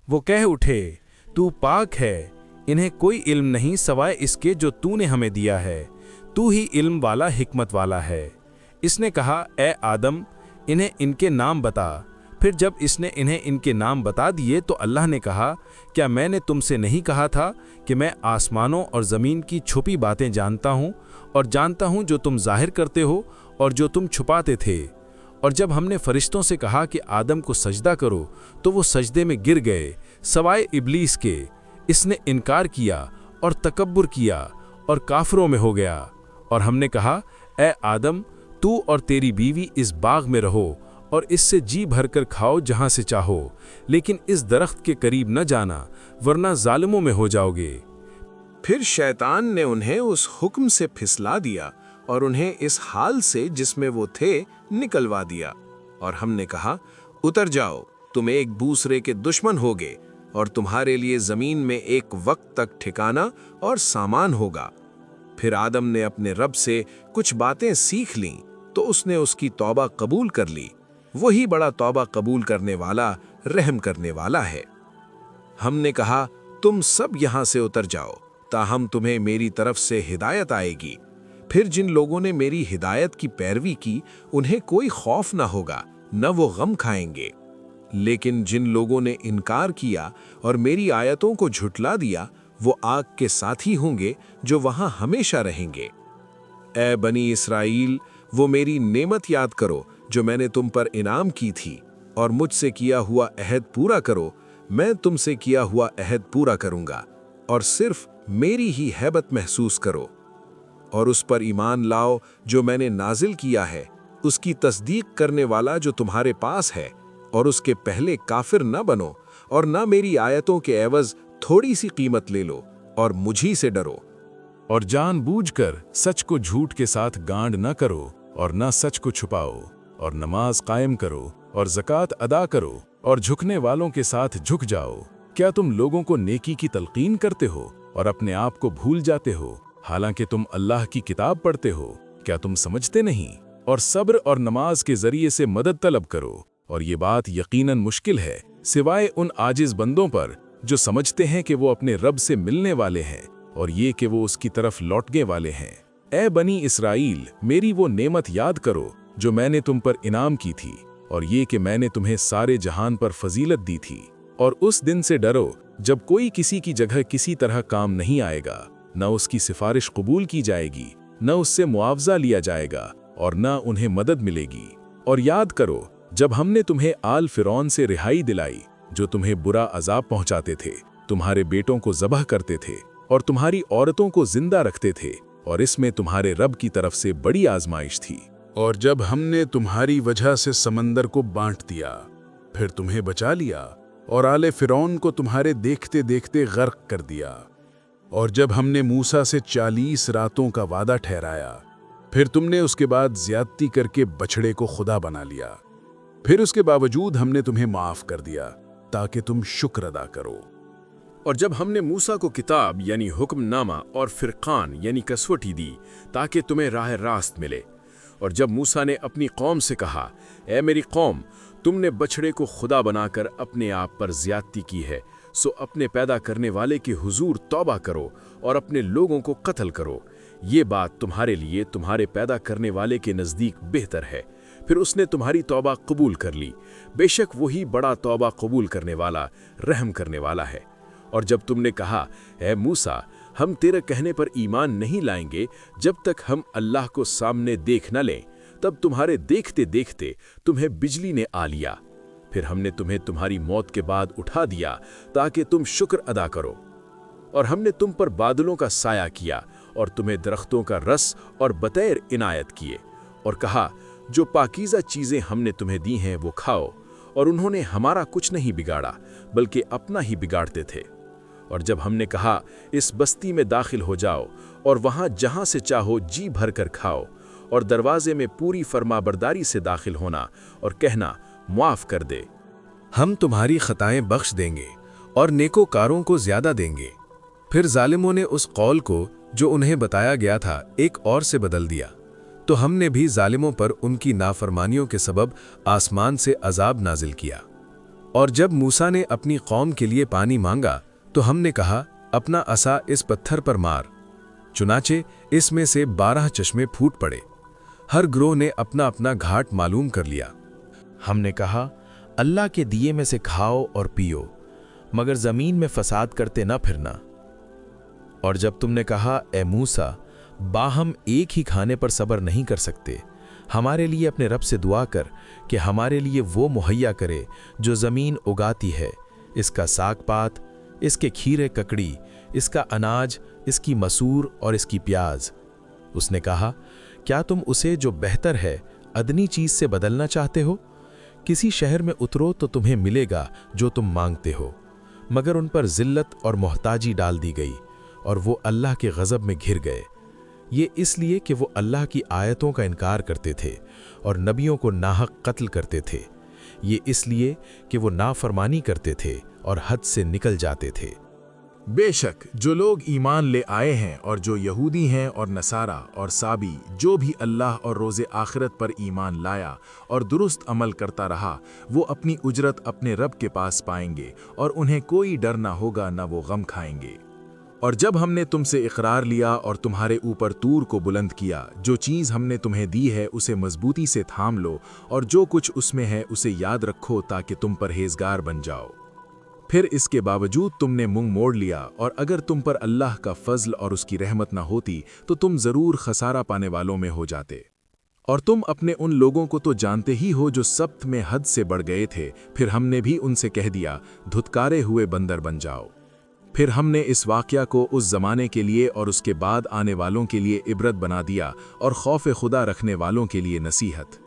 وہ کہہ اٹھے، تو پاک ہے، انہیں کوئی علم نہیں سوائے اس کے جو تو نے ہمیں دیا ہے، تو ہی علم والا حکمت والا ہے۔ اس نے کہا، اے آدم، انہیں ان کے نام بتا۔ پھر جب اس نے انہیں ان کے نام بتا دیے تو اللہ نے کہا، کیا میں نے تم سے نہیں کہا تھا کہ میں آسمانوں اور زمین کی چھپی باتیں جانتا ہوں، اور جانتا ہوں جو تم ظاہر کرتے ہو اور جو تم چھپاتے تھے۔ اور جب ہم نے فرشتوں سے کہا کہ آدم کو سجدہ کرو تو وہ سجدے میں گر گئے سوائے ابلیس کے۔ اس نے انکار کیا اور تکبر کیا اور کافروں میں ہو گیا۔ اور ہم نے کہا، اے آدم، تو اور تیری بیوی اس باغ میں رہو اور اس سے جی بھر کر کھاؤ جہاں سے چاہو، لیکن اس درخت کے قریب نہ جانا ورنہ ظالموں میں ہو جاؤ گے۔ پھر شیطان نے انہیں اس حکم سے پھسلا دیا اور انہیں اس حال سے جس میں وہ تھے نکلوا دیا، اور ہم نے کہا، اتر جاؤ، تم ایک دوسرے کے دشمن ہوگے اور تمہارے لیے زمین میں ایک وقت تک ٹھکانہ اور سامان ہوگا۔ پھر آدم نے اپنے رب سے کچھ باتیں سیکھ لیں تو اس نے اس کی توبہ قبول کر لی، وہی بڑا توبہ قبول کرنے والا، رحم کرنے والا ہے۔ ہم نے کہا، تم سب یہاں سے اتر جاؤ، تاہم تمہیں میری طرف سے ہدایت آئے گی۔ پھر جن لوگوں نے میری ہدایت کی پیروی کی انہیں کوئی خوف نہ ہوگا، نہ وہ غم کھائیں گے۔ لیکن جن لوگوں نے انکار کیا اور میری آیتوں کو جھٹلا دیا وہ آگ کے ساتھی ہوں گے جو وہاں ہمیشہ رہیں گے۔ اے بنی اسرائیل، وہ میری نعمت یاد کرو جو میں نے تم پر انعام کی تھی، اور مجھ سے کیا ہوا عہد پورا کرو، میں تم سے کیا ہوا عہد پورا کروں گا، اور صرف میری ہی ہیبت محسوس کرو۔ اور اس پر ایمان لاؤ جو میں نے نازل کیا ہے، اس کی تصدیق کرنے والا جو تمہارے پاس ہے، اور اس کے پہلے کافر نہ بنو، اور نہ میری آیتوں کے عوض تھوڑی سی قیمت لے لو، اور مجھی سے ڈرو۔ اور جان بوجھ کر سچ کو جھوٹ کے ساتھ گانڈ نہ کرو، اور نہ سچ کو چھپاؤ، اور نماز قائم کرو، اور زکوٰۃ ادا کرو، اور جھکنے والوں کے ساتھ جھک جاؤ۔ کیا تم لوگوں کو نیکی کی تلقین کرتے ہو اور اپنے آپ کو بھول جاتے ہو، حالانکہ تم اللہ کی کتاب پڑھتے ہو؟ کیا تم سمجھتے نہیں؟ اور صبر اور نماز کے ذریعے سے مدد طلب کرو، اور یہ بات یقیناً مشکل ہے سوائے ان عاجز بندوں پر جو سمجھتے ہیں کہ وہ اپنے رب سے ملنے والے ہیں، اور یہ کہ وہ اس کی طرف لوٹنے والے ہیں۔ اے بنی اسرائیل، میری وہ نعمت یاد کرو جو میں نے تم پر انعام کی تھی، اور یہ کہ میں نے تمہیں سارے جہان پر فضیلت دی تھی۔ اور اس دن سے ڈرو جب کوئی کسی کی جگہ کسی طرح کام نہیں آئے گا، نہ اس کی سفارش قبول کی جائے گی، نہ اس سے معاوضہ لیا جائے گا، اور نہ انہیں مدد ملے گی۔ اور یاد کرو جب ہم نے تمہیں آل فرعون سے رہائی دلائی جو تمہیں برا عذاب پہنچاتے تھے، تمہارے بیٹوں کو ذبح کرتے تھے اور تمہاری عورتوں کو زندہ رکھتے تھے، اور اس میں تمہارے رب کی طرف سے بڑی آزمائش تھی۔ اور جب ہم نے تمہاری وجہ سے سمندر کو بانٹ دیا، پھر تمہیں بچا لیا اور آل فرعون کو تمہارے دیکھتے دیکھتے غرق کر دیا۔ اور جب ہم نے موسیٰ سے 40 راتوں کا وعدہ ٹھہرایا، پھر تم نے اس کے بعد زیادتی کر کے بچڑے کو خدا بنا لیا، پھر اس کے باوجود ہم نے تمہیں معاف کر دیا تاکہ تم شکر ادا کرو۔ اور جب ہم نے موسیٰ کو کتاب یعنی حکم نامہ اور فرقان یعنی کسوٹی دی تاکہ تمہیں راہ راست ملے، اور جب موسیٰ نے اپنی قوم سے کہا، اے میری قوم، تم نے بچڑے کو خدا بنا کر اپنے آپ پر زیادتی کی ہے، سو اپنے پیدا کرنے والے کے حضور توبہ کرو اور اپنے لوگوں کو قتل کرو، یہ بات تمہارے لیے تمہارے پیدا کرنے والے کے نزدیک بہتر ہے۔ پھر اس نے تمہاری توبہ قبول کر لی، بے شک وہی بڑا توبہ قبول کرنے والا، رحم کرنے والا ہے۔ اور جب تم نے کہا، اے موسیٰ، ہم تیرے کہنے پر ایمان نہیں لائیں گے جب تک ہم اللہ کو سامنے دیکھ نہ لیں، تب تمہارے دیکھتے دیکھتے تمہیں بجلی نے آ لیا، پھر ہم نے تمہیں تمہاری موت کے بعد اٹھا دیا تاکہ تم شکر ادا کرو۔ اور ہم نے تم پر بادلوں کا سایہ کیا اور تمہیں درختوں کا رس اور بطیر عنایت کیے، اور کہا، جو پاکیزہ چیزیں ہم نے تمہیں دی ہیں وہ کھاؤ، اور انہوں نے ہمارا کچھ نہیں بگاڑا بلکہ اپنا ہی بگاڑتے تھے۔ اور جب ہم نے کہا، اس بستی میں داخل ہو جاؤ اور وہاں جہاں سے چاہو جی بھر کر کھاؤ، اور دروازے میں پوری فرمانبرداری سے داخل ہونا اور کہنا، معاف کر دے، ہم تمہاری خطائیں بخش دیں گے اور نیکوکاروں کو زیادہ دیں گے۔ پھر ظالموں نے اس قول کو جو انہیں بتایا گیا تھا ایک اور سے بدل دیا، تو ہم نے بھی ظالموں پر ان کی نافرمانیوں کے سبب آسمان سے عذاب نازل کیا۔ اور جب موسیٰ نے اپنی قوم کے لیے پانی مانگا تو ہم نے کہا اپنا عصا اس پتھر پر مار، چنانچہ اس میں سے 12 چشمے پھوٹ پڑے۔ ہر گروہ نے اپنا اپنا گھاٹ معلوم کر لیا۔ ہم نے کہا اللہ کے دیے میں سے کھاؤ اور پیو، مگر زمین میں فساد کرتے نہ پھرنا۔ اور جب تم نے کہا اے موسیٰ، باہم ایک ہی کھانے پر صبر نہیں کر سکتے، ہمارے لیے اپنے رب سے دعا کر کہ ہمارے لیے وہ مہیا کرے جو زمین اگاتی ہے، اس کا ساگ پات، اس کے کھیرے ککڑی، اس کا اناج، اس کی مسور اور اس کی پیاز۔ اس نے کہا کیا تم اسے جو بہتر ہے ادنی چیز سے بدلنا چاہتے ہو؟ کسی شہر میں اترو تو تمہیں ملے گا جو تم مانگتے ہو، مگر ان پر ذلت اور محتاجی ڈال دی گئی اور وہ اللہ کے غضب میں گھر گئے۔ یہ اس لیے کہ وہ اللہ کی آیتوں کا انکار کرتے تھے اور نبیوں کو ناحق قتل کرتے تھے۔ یہ اس لیے کہ وہ نافرمانی کرتے تھے اور حد سے نکل جاتے تھے۔ بے شک جو لوگ ایمان لے آئے ہیں اور جو یہودی ہیں اور نصارہ اور سابی، جو بھی اللہ اور روز آخرت پر ایمان لایا اور درست عمل کرتا رہا، وہ اپنی اجرت اپنے رب کے پاس پائیں گے اور انہیں کوئی ڈر نہ ہوگا نہ وہ غم کھائیں گے۔ اور جب ہم نے تم سے اقرار لیا اور تمہارے اوپر طور کو بلند کیا، جو چیز ہم نے تمہیں دی ہے اسے مضبوطی سے تھام لو اور جو کچھ اس میں ہے اسے یاد رکھو تاکہ تم پرہیزگار بن جاؤ۔ پھر اس کے باوجود تم نے منہ موڑ لیا، اور اگر تم پر اللہ کا فضل اور اس کی رحمت نہ ہوتی تو تم ضرور خسارہ پانے والوں میں ہو جاتے۔ اور تم اپنے ان لوگوں کو تو جانتے ہی ہو جو سبت میں حد سے بڑھ گئے تھے، پھر ہم نے بھی ان سے کہہ دیا دھتکارے ہوئے بندر بن جاؤ۔ پھر ہم نے اس واقعہ کو اس زمانے کے لیے اور اس کے بعد آنے والوں کے لیے عبرت بنا دیا اور خوف خدا رکھنے والوں کے لیے نصیحت۔